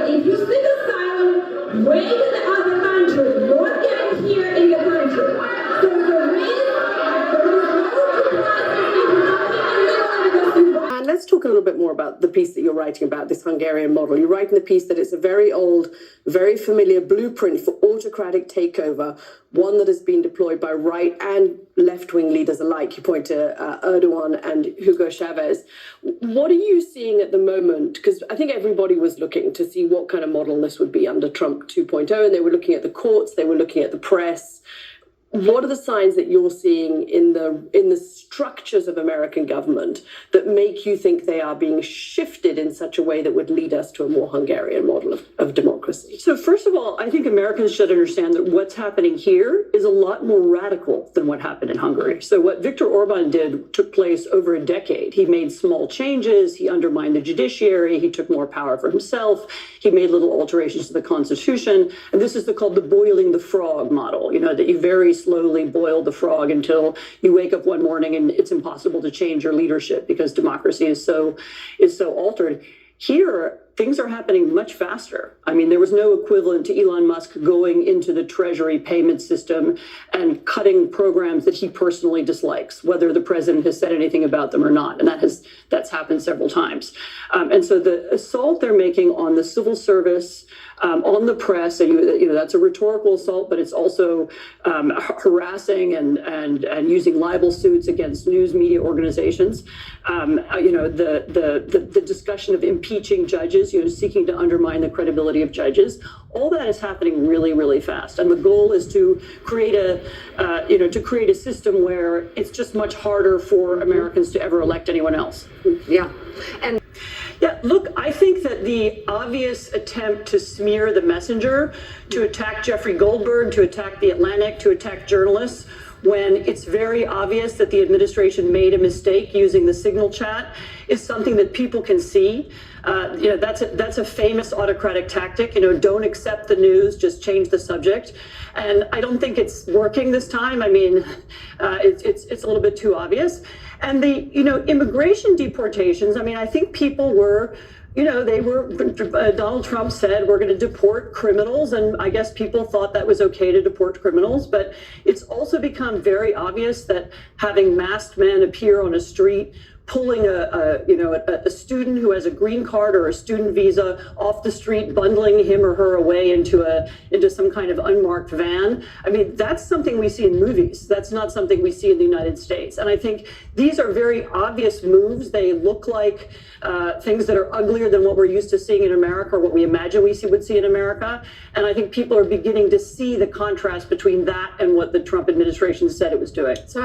if you seek asylum, wait in the other country, not get here in the country. So there is no process if you're not because you want. And let's talk a little bit more about the piece that you're writing about, this Hungarian model. You write in the piece that it's a very old, very familiar blueprint for autocratic takeover, one that has been deployed by right and left-wing leaders alike. You point to Erdogan and Hugo Chavez. What are you seeing at the moment? Because I think everybody was looking to see what kind of model this would be under Trump 2.0, and they were looking at the courts, they were looking at the press. What are the signs that you're seeing in the structures of American government that make you think they are being shifted in such a way that would lead us to a more Hungarian model of democracy? So first of all, I think Americans should understand that what's happening here is a lot more radical than what happened in Hungary. So what Viktor Orban did took place over a decade. He made small changes. He undermined the judiciary. He took more power for himself. He made little alterations to the Constitution. And this is called the boiling the frog model, that you very slowly boil the frog until you wake up one morning and it's impossible to change your leadership because democracy is so altered. Here, things are happening much faster. I mean, there was no equivalent to Elon Musk going into the Treasury payment system and cutting programs that he personally dislikes, whether the president has said anything about them or not. And that's happened several times. And so the assault they're making on the civil service, on the press, and that's a rhetorical assault, but it's also harassing and using libel suits against news media organizations. The discussion of impeaching judges, seeking to undermine the credibility of judges. All that is happening really, really fast. And the goal is to create a system where it's just much harder for Americans to ever elect anyone else. Yeah. And yeah, look, I think that the obvious attempt to smear the messenger, to attack Jeffrey Goldberg, to attack The Atlantic, to attack journalists, when it's very obvious that the administration made a mistake using the Signal chat, is something that people can see. That's a famous autocratic tactic. Don't accept the news, just change the subject. And I don't think it's working this time. I mean, it's a little bit too obvious. And the immigration deportations. I mean, I think people were. Donald Trump said, we're going to deport criminals. And I guess people thought that was okay to deport criminals. But it's also become very obvious that having masked men appear on a street, pulling a student who has a green card or a student visa off the street, bundling him or her away into some kind of unmarked van. I mean, that's something we see in movies. That's not something we see in the United States. And I think these are very obvious moves. They look like things that are uglier than what we're used to seeing in America or what we imagine we would see in America. And I think people are beginning to see the contrast between that and what the Trump administration said it was doing.